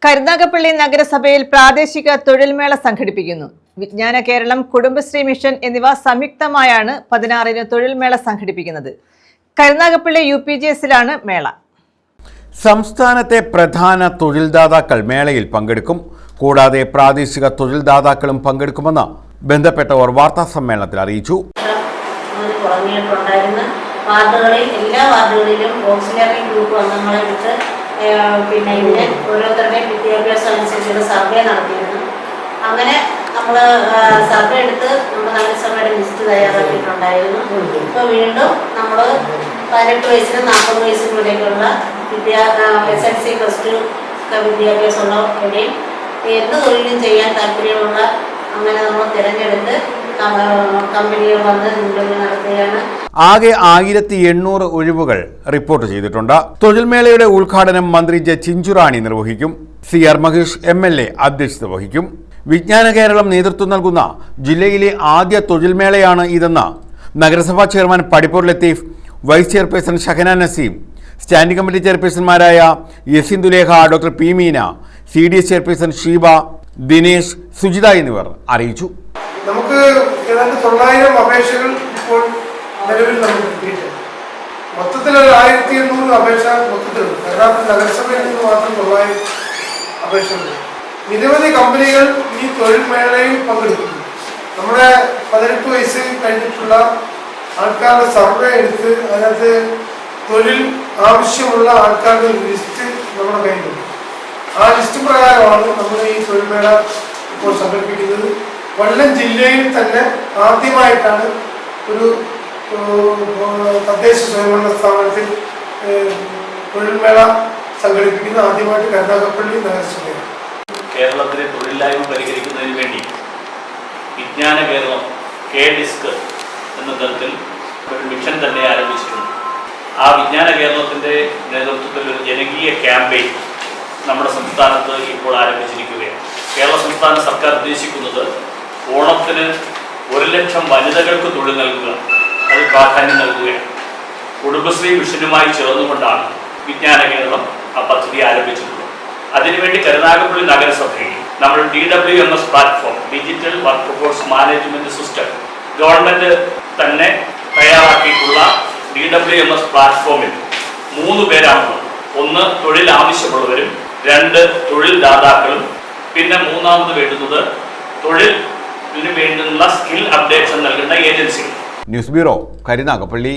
കരുനാഗപ്പള്ളി നഗരസഭയിൽ പ്രാദേശിക തൊഴിൽമേള സംഘടിപ്പിക്കുന്നു. വിജ്ഞാന കേരളം, കുടുംബശ്രീ മിഷൻ എന്നിവ സംയുക്തമായാണ് 16-ന് തൊഴിൽമേള സംഘടിപ്പിക്കുന്നത്. കരുനാഗപ്പള്ളി UPGSലാണ് മേള. സംസ്ഥാനത്തെ പ്രധാന തൊഴിൽദാതാക്കൾ മേളയിൽ പങ്കെടുക്കും. കൂടാതെ പ്രാദേശിക തൊഴിൽദാതാക്കളും പങ്കെടുക്കുമെന്ന് ബന്ധപ്പെട്ടവർ വാർത്താ സമ്മേളനത്തിൽ അറിയിച്ചു. വാർഡുകളിൽ എല്ലാ വാർഡുകളിലും ഓക്സിലറി ഗ്രൂപ്പ് അംഗങ്ങളെ എടുത്ത് പിന്നെ ഇതിന് ഓരോരുത്തരുടെയും വിദ്യാഭ്യാസം അനുസരിച്ചുള്ള സർവേ നടത്തിയിരുന്നു. അങ്ങനെ നമ്മൾ സർവേ എടുത്ത് നമ്മുടെ നഗരസഭയുടെ ലിസ്റ്റ് തയ്യാറാക്കിയിട്ടുണ്ടായിരുന്നു. ഇപ്പോൾ വീണ്ടും നമ്മൾ 18 വയസ്സിനും 40 വയസ്സിനും ഇടയ്ക്കുള്ള SLC +2 വിദ്യാഭ്യാസമുള്ളവരെയും എന്ത് തൊഴിലും ചെയ്യാൻ താല്പര്യമുള്ള അങ്ങനെ നമ്മൾ തിരഞ്ഞെടുത്ത് കമ്പനികൾ വന്ന് ഇന്റർവ്യൂ നടത്തുകയാണ്. ആകെ 1800 ഒഴിവുകൾ റിപ്പോർട്ട് ചെയ്തിട്ടുണ്ട്. തൊഴിൽമേളയുടെ ഉദ്ഘാടനം മന്ത്രി ജെ ചിഞ്ചുറാണി നിർവഹിക്കും. CR മഹേഷ് MLA അധ്യക്ഷത വഹിക്കും. വിജ്ഞാന കേരളം നേതൃത്വം നൽകുന്ന ജില്ലയിലെ ആദ്യ തൊഴിൽമേളയാണ് ഇതെന്ന് നഗരസഭാ chairman Padippur Latheef, vice chairperson Shahana Naseem, standing committee ചെയർപേഴ്സൺമാരായ Yasin Dulekha, doctor P Meena, CDS chairperson Sheeba, Dinesh, Sujitha എന്നിവർ അറിയിച്ചു. നമുക്ക് ഏതാണ്ട് 900 അപേക്ഷകൾ ഇപ്പോൾ നിലവിൽ നമുക്ക് കിട്ടിയിട്ടുണ്ട്. മൊത്തത്തിൽ 1800 അപേക്ഷ മൊത്തത്തിലുണ്ട്. കേരളത്തിൽ നഗരസഭയിൽ നിന്ന് മാത്രം 900 അപേക്ഷകളുണ്ട്. നിരവധി കമ്പനികൾ ഈ തൊഴിൽ മേളയിൽ പങ്കെടുക്കുന്നു. നമ്മുടെ 18 വയസ്സ് കഴിഞ്ഞിട്ടുള്ള ആൾക്കാരുടെ സർവേ എടുത്ത് അതിനകത്ത് തൊഴിൽ ആവശ്യമുള്ള ആൾക്കാരുടെ ലിസ്റ്റ് നമ്മുടെ കയ്യിലുണ്ട്. ആ ലിസ്റ്റ് പ്രകാരമാണ് നമ്മൾ ഈ തൊഴിൽ മേള ഇപ്പോൾ സംഘടിപ്പിക്കുന്നത്. കൊല്ലം ജില്ലയിൽ തന്നെ ആദ്യമായിട്ടാണ് ഒരു തദ്ദേശ സ്വയംഭരണ സ്ഥാപനത്തിൽ തൊഴിൽമേള സംഘടിപ്പിക്കുന്നത്. ആദ്യമായിട്ട് കരുനാഗപ്പള്ളി നഗരസഭയാണ്. കേരളത്തിലെ തൊഴിലില്ലായ്മ പരിഹരിക്കുന്നതിന് വേണ്ടി വിജ്ഞാന കേരളം KDISC എന്ന തരത്തിൽ ഒരു മിഷൻ തന്നെ ആരംഭിച്ചിട്ടുണ്ട്. ആ വിജ്ഞാന കേരളത്തിൻ്റെ നേതൃത്വത്തിൽ ഒരു ജനകീയ ക്യാമ്പയിൻ നമ്മുടെ സംസ്ഥാനത്ത് ഇപ്പോൾ ആരംഭിച്ചിരിക്കുകയാണ്. കേരള സംസ്ഥാന സർക്കാർ ഉദ്ദേശിക്കുന്നത് ഓണത്തിന് 1 ലക്ഷം വനിതകൾക്ക് തൊഴിൽ നൽകുക, അത് പ്രാധാന്യം നൽകുകയാണ്. കുടുംബശ്രീ മിഷനുമായി ചേർന്നുകൊണ്ടാണ് വിജ്ഞാന കേരളം ആ പദ്ധതി ആരംഭിച്ചിട്ടുള്ളത്. അതിനുവേണ്ടി കരുനാഗപ്പള്ളി നഗരസഭയിൽ നമ്മൾ DWMS platform, digital work force management system, government തന്നെ തയ്യാറാക്കിയിട്ടുള്ള DWMS പ്ലാറ്റ്ഫോമിൽ 3 പേരാണുള്ളത്. 1 തൊഴിൽ ആവശ്യമുള്ളവരും, 2 തൊഴിൽ ദാതാക്കളും, പിന്നെ 3ാമത് വേണ്ടുന്നത് തൊഴിലിന് വേണ്ടുന്ന സ്കിൽ അപ്ഡേഷൻ നൽകുന്ന ഏജൻസികൾ. News bureau, Karunagappally.